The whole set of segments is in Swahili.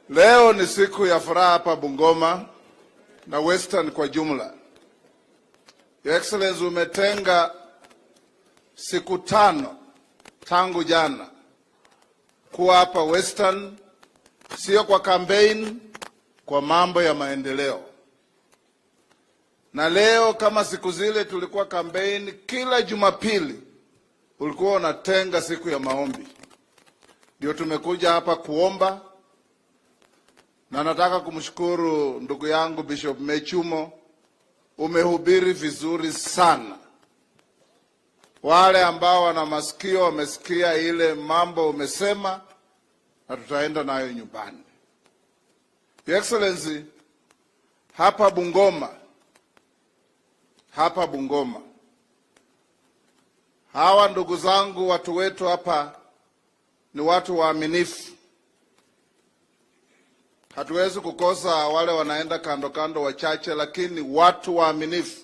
Leo ni siku ya furaha hapa Bungoma na Western kwa jumla. Your Excellency, umetenga siku 5 tangu jana kuwa hapa Western, sio kwa campaign, kwa mambo ya maendeleo. Na leo kama siku zile tulikuwa campaign, kila Jumapili ulikuwa unatenga siku ya maombi. Ndio tumekuja hapa kuomba, na nataka kumshukuru ndugu yangu Bishop Mechumo, umehubiri vizuri sana. Wale ambao wana masikio wamesikia ile mambo umesema, na tutaenda nayo nyumbani. Your Excellency, hapa Bungoma, hawa ndugu zangu, watu wetu hapa ni watu waaminifu. Hatuwezi kukosa wale wanaenda kando kando wachache, lakini watu waaminifu.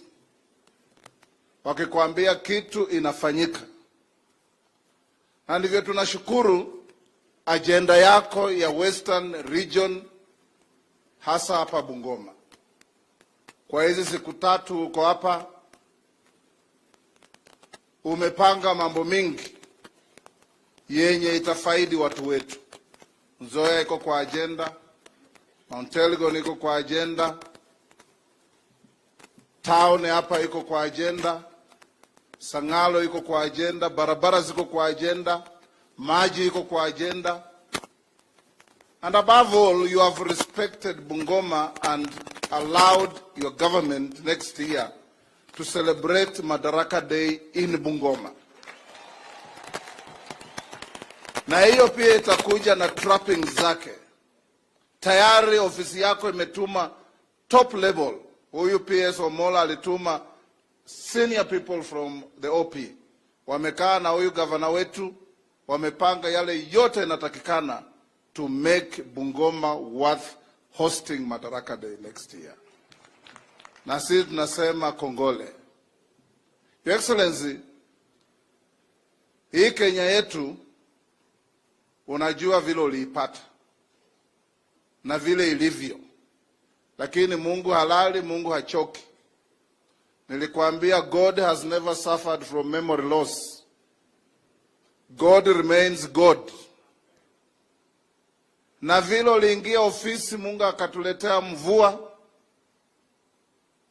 Wakikwambia kitu inafanyika. Na ndivyo tunashukuru agenda yako ya Western Region, hasa hapa Bungoma. Kwa hizi siku 3 uko hapa, umepanga mambo mingi yenye itafaidi watu wetu. Nzoia iko kwa agenda, Mount Elgon iko kwa agenda, town hapa iko kwa agenda, Sangalo iko kwa agenda, barabara ziko kwa agenda, maji iko kwa agenda. And above all, you have respected Bungoma and allowed your government next year to celebrate Madaraka Day in Bungoma. Na hiyo pia itakuja na trappings zake. Tayari ofisi yako imetuma top level. Huyu PS Omola alituma senior people from the OP. Wamekaa na huyu governor wetu, wamepanga yale yote inatakikana to make Bungoma worth hosting Madaraka Day next year. Na sisi tunasema kongole. Your Excellency, hii Kenya yetu unajua vile uliipata na vile ilivyo, lakini Mungu halali, Mungu hachoki. Nilikwambia God has never suffered from memory loss. God remains God. Na vile uliingia ofisi, Mungu akatuletea mvua,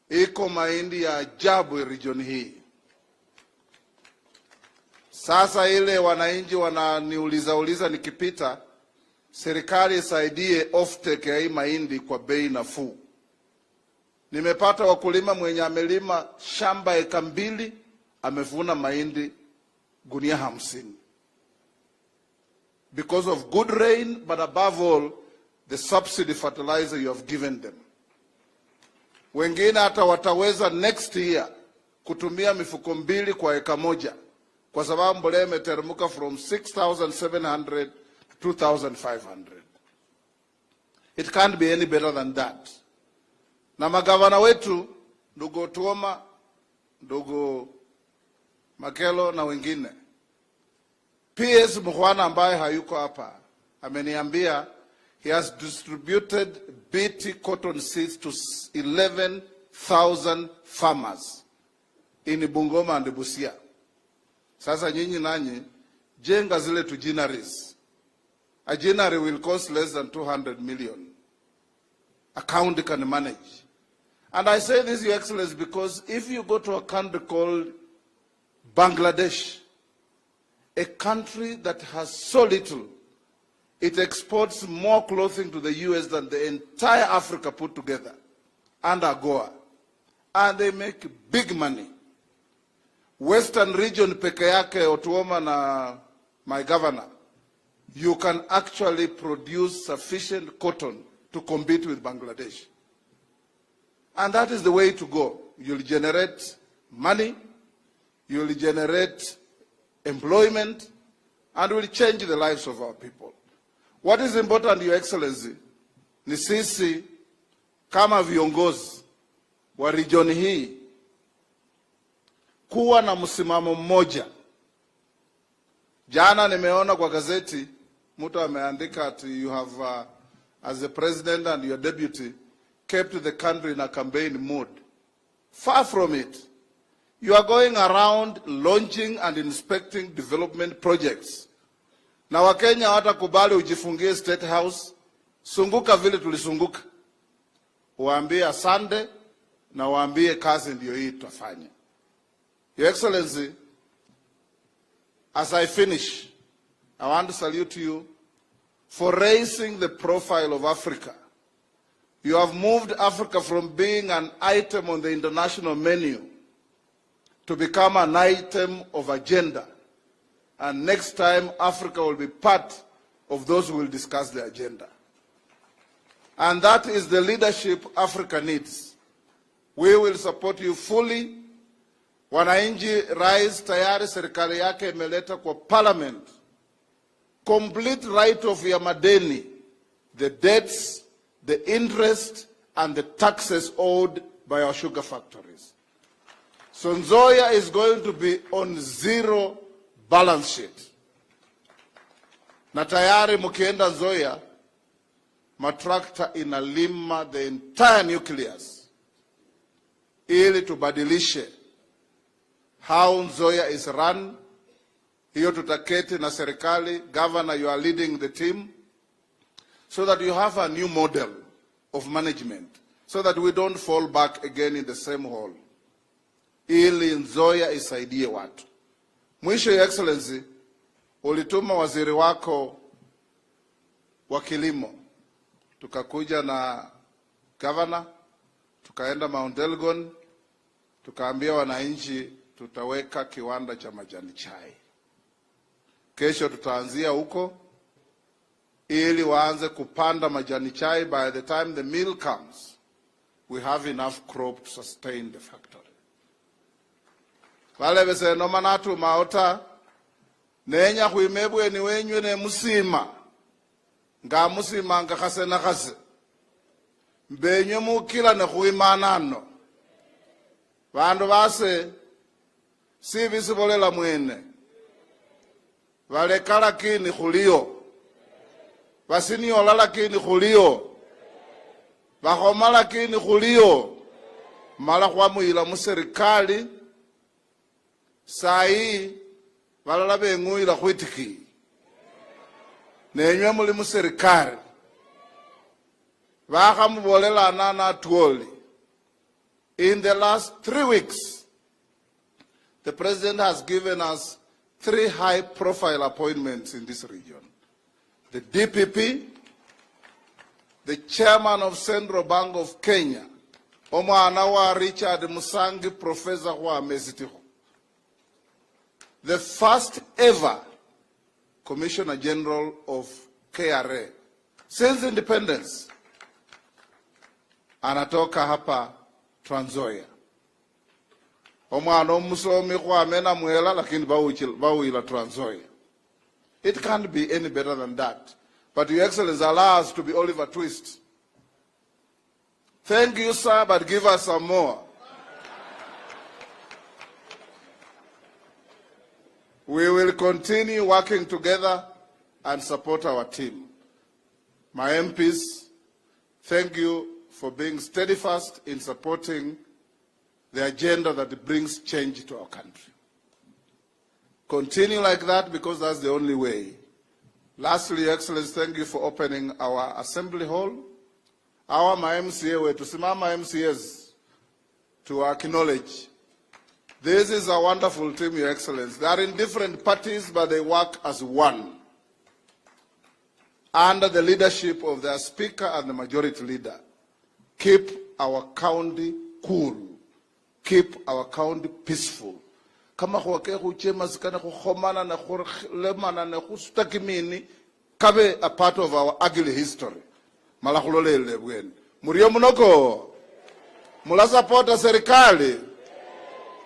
iko mahindi ya ajabu region hii. Sasa ile wananchi wananiuliza nikipita, serikali isaidie offtake ya hii mahindi kwa bei nafuu. Nimepata wakulima mwenye amelima shamba eka 2, amevuna mahindi gunia 50. Because of good rain, but above all, the subsidy fertilizer you have given them. Wengine hata wataweza next year kutumia mifuko 2 kwa eka 1, kwa sababu mbolea imeteremka from 6,700 to 2,500. It can't be any better than that. Na magavana wetu, ndugu Tuoma, ndugu Makelo na wengine, PS Mkhwana ambaye hayuko hapa, ameniambia he has distributed BT cotton seeds to 11,000 farmers in Bungoma and Busia. Sasa nyinyi nanyi jenga zile tujinaries. A ginnery will cost less than 200 million. A county can manage. And I say this, Your Excellency, because if you go to a country called Bangladesh, a country that has so little, it exports more clothing to the US than the entire Africa put together, and AGOA. And they make big money. Western region peke yake, Otuoma na my governor, you can actually produce sufficient cotton to compete with Bangladesh. And that is the way to go. You'll generate money, you'll generate employment, and will change the lives of our people. What is important, Your Excellency, ni sisi kama viongozi wa region hii kuwa na msimamo mmoja. Jana nimeona kwa gazeti mtu ameandika ati you have as the president and your deputy, kept the country in a campaign mood. Far from it. You are going around launching and inspecting development projects. Na Wakenya hawatakubali ujifungie State House. Sunguka vile tulisunguka. Waambie asante na waambie kazi ndio hii tutafanya. Your Excellency, as I finish, I want to salute you for raising the profile of Africa. You have moved Africa from being an item on the international menu to become an item of agenda. And next time, Africa will be part of those who will discuss the agenda. And that is the leadership Africa needs. We will support you fully. Wananchi rais tayari serikali yake imeleta kwa parliament complete write-off ya madeni, the debts, the interest, and the taxes owed by our sugar factories. So Nzoia is going to be on zero balance sheet. Na tayari mukienda Nzoia, matrakta inalima the entire nucleus ili tubadilishe how Nzoia is run. Hiyo tutaketi na serikali. Governor, you are leading the team, so that you have a new model of management, so that we don't fall back again in the same hole. Ili Nzoia isaidie watu. Mwisho, Your Excellency, ulituma waziri wako wa kilimo. Tukakuja na governor, tukaenda Mount Elgon, tukaambia wananchi tutaweka kiwanda cha majani chai. Kesho tutaanzia huko ili waanze kupanda majani chai. By the time the mill comes, we have enough crop to sustain the factory. Wale bese no manatu maota nenya huimebwe ni wenywe ne musima nga musima nga khase na khase mbenye mukila ne huimanano bandu base si bisibolela mwene balekala kini khulio basiniola lakini khulio bakhomala kini khulio mala khwamuyila muserikali sai balala benguyila khwitiki nenywe muli muserikali bakhamubolela nana tuoli. In the last 3 weeks, the president has given us 3 high-profile appointments in this region. The DPP, the chairman of Central Bank of Kenya, Omwana wa Richard Musangi, Professor wa Mezitiho. The first ever Commissioner General of KRA since independence. Anatoka hapa Trans Nzoia. Omwana omusomi kwa mena mwela lakini bawila Trans Nzoia. It can't be any better than that. But Your Excellency, allow us to be Oliver Twist. Thank you, sir, but give us some more. We will continue working together and support our team. My MPs, thank you for being steadfast in supporting the agenda that brings change to our country. Continue like that, because that's the only way. Lastly, Your Excellency, thank you for opening our assembly hall. Our MCA way to simama MCAs to acknowledge. This is a wonderful team, Your Excellency. They are in different parties, but they work as one, under the leadership of their speaker and the majority leader. Keep our county cool. Keep our county peaceful. Kama huwake huchema zikana hukhomana na hulemana na hustakimini kabe a part of our ugly history. Malakulolele bwen. Muriyo munoko. Mula supporta serikali.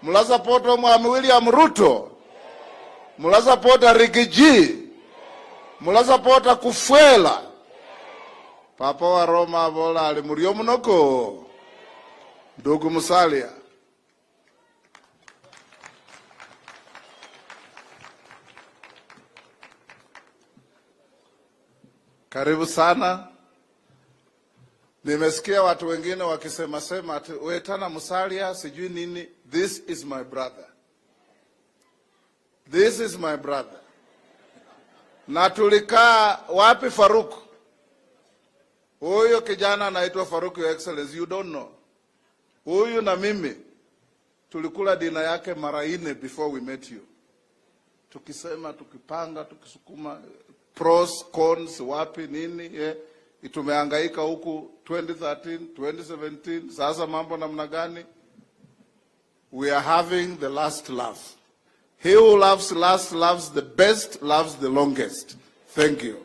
Mula supporta Mwami William Ruto. Mula supporta Rigiji. Mula supporta Kufuela. Papa wa Roma bola ali muriyo munoko. Ndugu Musalia. Karibu sana. Nimesikia watu wengine wakisema sema ati Wetana Musalia sijui nini. This is my brother. This is my brother. Na tulikaa wapi Faruk? Huyo kijana anaitwa Faruk, Your Excellency, you don't know. Huyu na mimi tulikula dina yake mara 4 before we met you. Tukisema, tukipanga, tukisukuma pros, cons, wapi nini, tumehangaika huku 2013, 2017, sasa mambo namna gani? We are having the last laugh. He who laughs last loves the best, loves the longest. Thank you.